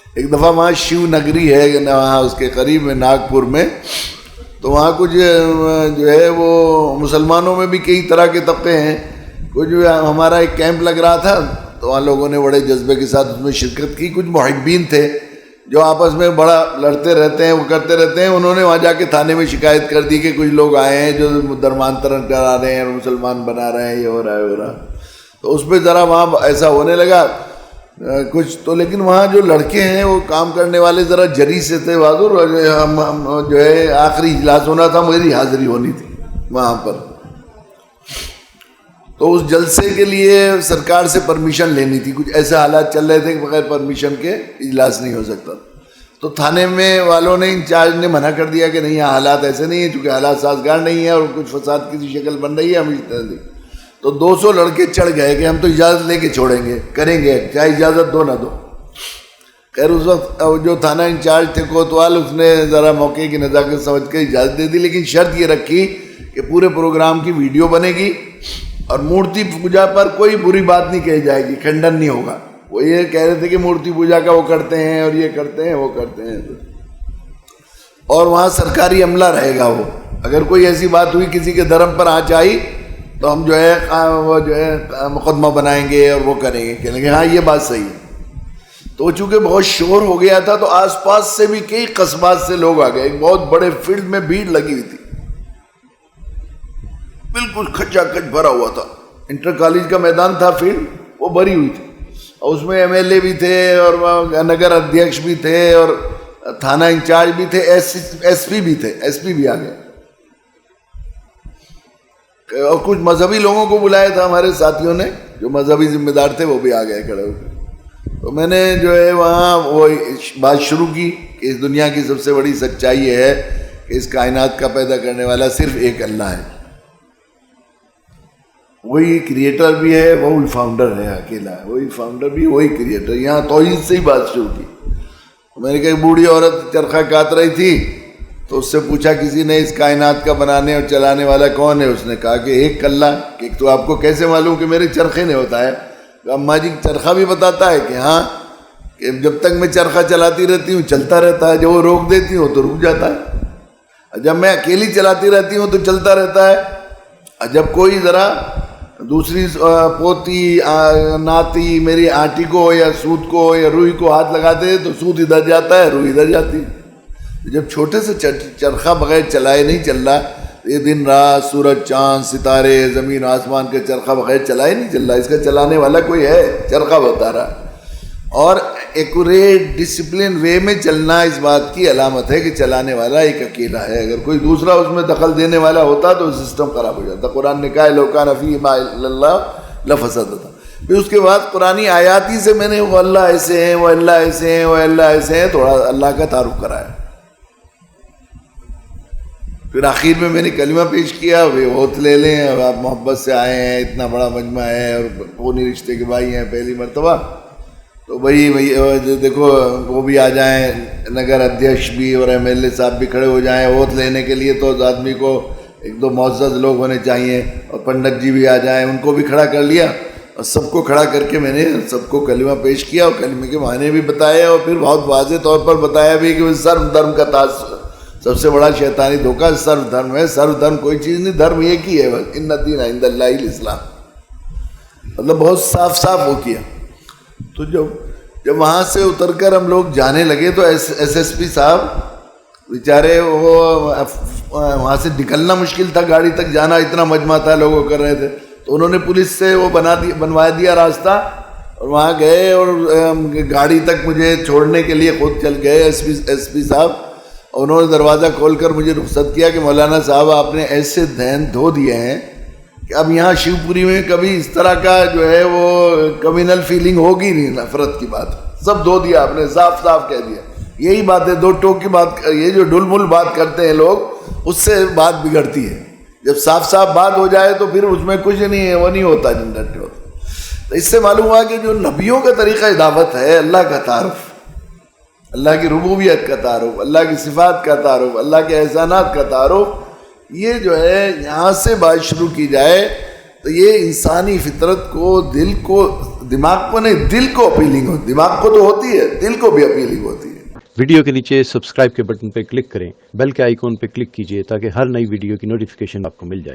ایک دفعہ وہاں شیو نگری ہے وہاں اس کے قریب میں ناگپور میں، تو وہاں کچھ جو ہے وہ مسلمانوں میں بھی کئی طرح کے طبقے ہیں. کچھ ہمارا ایک کیمپ لگ رہا تھا تو وہاں لوگوں نے بڑے جذبے کے ساتھ اس میں شرکت کی. کچھ محبین تھے جو آپس میں بڑا لڑتے رہتے ہیں، وہ کرتے رہتے ہیں. انہوں نے وہاں جا کے تھانے میں شکایت کر دی کہ کچھ لوگ آئے ہیں جو درمانترن کرا رہے ہیں اور مسلمان بنا رہے ہیں، یہ ہو رہا. تو اس پہ ذرا وہاں ایسا ہونے لگا کچھ تو. لیکن وہاں جو لڑکے ہیں وہ کام کرنے والے ذرا جری سے تھے بہادر. ہم جو ہے آخری اجلاس ہونا تھا، میری حاضری ہونی تھی وہاں پر. تو اس جلسے کے لیے سرکار سے پرمیشن لینی تھی. کچھ ایسے حالات چل رہے تھے کہ بغیر پرمیشن کے اجلاس نہیں ہو سکتا. تو تھانے میں والوں نے، انچارج نے منع کر دیا کہ نہیں، حالات ایسے نہیں ہیں، چونکہ حالات سازگار نہیں ہیں اور کچھ فساد کی شکل بن رہی ہے، ہم تو 200 لڑکے چڑھ گئے کہ ہم تو اجازت لے کے چھوڑیں گے، کریں گے، چاہے اجازت دو نہ دو. خیر اس وقت جو تھانہ انچارج تھے کوتوال، اس نے ذرا موقع کی نزاکت سمجھ کے اجازت دے دی. لیکن شرط یہ رکھی کہ پورے پروگرام کی ویڈیو بنے گی اور مورتی پوجا پر کوئی بری بات نہیں کہی جائے گی، کھنڈن نہیں ہوگا. وہ یہ کہہ رہے تھے کہ مورتی پوجا کا وہ کرتے ہیں اور یہ کرتے ہیں وہ کرتے ہیں، اور وہاں سرکاری عملہ رہے گا. وہ اگر کوئی ایسی بات ہوئی کسی کے دھرم پر آنچ آئی تو ہم جو ہے مقدمہ بنائیں گے اور وہ کریں گے، کہنے لگے ہاں یہ بات صحیح ہے. تو چونکہ بہت شور ہو گیا تھا تو آس پاس سے بھی کئی قصبات سے لوگ آ گئے. ایک بہت بڑے فیلڈ میں بھیڑ لگی ہوئی تھی، بالکل کھچا کھچ بھرا ہوا تھا. انٹر کالج کا میدان تھا، فیلڈ وہ بھری ہوئی تھی. اور اس میں MLA بھی تھے اور نگر ادھیکش بھی تھے اور تھانہ انچارج بھی تھے، SP بھی تھے، SP بھی آ گئے. اور کچھ مذہبی لوگوں کو بلایا تھا ہمارے ساتھیوں نے، جو مذہبی ذمہ دار تھے وہ بھی آ گئے کھڑے ہو کے. تو میں نے جو ہے وہاں وہ بات شروع کی کہ اس دنیا کی سب سے بڑی سچائی یہ ہے کہ اس کائنات کا پیدا کرنے والا صرف ایک اللہ ہے. وہی کریٹر بھی ہے، وہی فاؤنڈر ہے، اکیلا ہے، وہی فاؤنڈر بھی وہی کریٹر. یہاں توحید سے ہی بات شروع کی. میں نے کہا ایک بوڑھی عورت چرخہ کاٹ رہی تھی تو اس سے پوچھا کسی نے اس کائنات کا بنانے اور چلانے والا کون ہے؟ اس نے کہا کہ ایک اللہ. کہ تو آپ کو کیسے معلوم کہ میرے چرخے نے ہوتا ہے؟ اماں جی چرخہ بھی بتاتا ہے کہ ہاں، کہ جب تک میں چرخہ چلاتی رہتی ہوں چلتا رہتا ہے، جب وہ روک دیتی ہوں تو رک جاتا ہے. جب میں اکیلی چلاتی رہتی ہوں تو چلتا رہتا ہے. جب کوئی ذرا دوسری پوتی ناتی میری آنٹی کو یا سود کو یا روئی کو ہاتھ لگاتے تو سود ادھر جاتا ہے، روئی ادھر جاتی. جب چھوٹے سے چرخہ بغیر چلائے نہیں چل رہا، یہ دن رات سورج چاند ستارے زمین آسمان کے چرخہ بغیر چلائے نہیں چل رہا. اس کا چلانے والا کوئی ہے، چرخہ بتا رہا. اور ایکوریٹ ڈسپلن وے میں چلنا اس بات کی علامت ہے کہ چلانے والا ایک اکیلا ہے. اگر کوئی دوسرا اس میں دخل دینے والا ہوتا تو سسٹم خراب ہو جاتا. قرآن نے کہا لو کان فیہ ما الا اللہ لفسدتا. پھر اس کے بعد قرآنی آیاتی سے میں نے وہ اللہ ایسے ہیں، وہ اللہ ایسے ہیں، وہ اللہ ایسے ہیں، تھوڑا اللہ کا تعارف کرایا. پھر آخر میں نے کلمہ پیش کیا، ہوت لے لیں، اب آپ محبت سے آئے ہیں، اتنا بڑا مجمع ہے اور خونی رشتے کے بھائی ہیں پہلی مرتبہ، تو بھائی دیکھو وہ بھی آ جائیں، نگر ادھیکش بھی اور MLA صاحب بھی کھڑے ہو جائیں ہوت لینے کے لیے. تو آدمی کو ایک دو معزز لوگ ہونے چاہیے، اور پنڈت جی بھی آ جائیں، ان کو بھی کھڑا کر لیا. اور سب کو کھڑا کر کے میں نے سب کو کلمہ پیش کیا اور کلمے کے معنی بھی بتائے، اور پھر بہت واضح طور پر بتایا بھی کہ سرو دھرم کا تاج، سب سے بڑا شیطانی دھوکہ سرو دھرم ہے. سرو دھرم کوئی چیز نہیں، دھرم ایک ہی ہے، ان الدین عند اللہ الاسلام. مطلب بہت صاف صاف وہ کیا. تو جب وہاں سے اتر کر ہم لوگ جانے لگے تو SSP صاحب بیچارے وہ وہاں سے نکلنا مشکل تھا، گاڑی تک جانا اتنا مجمع تھا، لوگوں کر رہے تھے. تو انہوں نے پولیس سے وہ بنوا دیا راستہ، اور وہاں گئے اور گاڑی تک مجھے چھوڑنے کے لیے خود چل گئے SP صاحب. انہوں نے دروازہ کھول کر مجھے رخصت کیا کہ مولانا صاحب آپ نے ایسے ذہن دھو دیے ہیں کہ اب یہاں شیو پوری میں کبھی اس طرح کا جو ہے وہ کمیونل فیلنگ ہوگی نہیں، نفرت کی بات سب دھو دیا آپ نے، صاف صاف کہہ دیا. یہی بات ہے، دو ٹوک کی بات، یہ جو ڈل مل بات کرتے ہیں لوگ، اس سے بات بگڑتی ہے. جب صاف صاف بات ہو جائے تو پھر اس میں کچھ نہیں ہے، وہ نہیں ہوتا جنڈٹ ہوتا. تو اس سے معلوم ہوا کہ جو نبیوں کا طریقہ دعوت ہے، اللہ کا تعارف، اللہ کی ربوبیت کا تعارف، اللہ کی صفات کا تعارف، اللہ کے احسانات کا تعارف، یہ جو ہے یہاں سے بات شروع کی جائے تو یہ انسانی فطرت کو، دل کو، دماغ کو نہیں، دل کو اپیلنگ ہوتی، دماغ کو تو ہوتی ہے، دل کو بھی اپیلنگ ہوتی ہے. ویڈیو کے نیچے سبسکرائب کے بٹن پہ کلک کریں، بیل کے آئیکن پہ کلک کیجئے تاکہ ہر نئی ویڈیو کی نوٹیفیکیشن آپ کو مل جائے.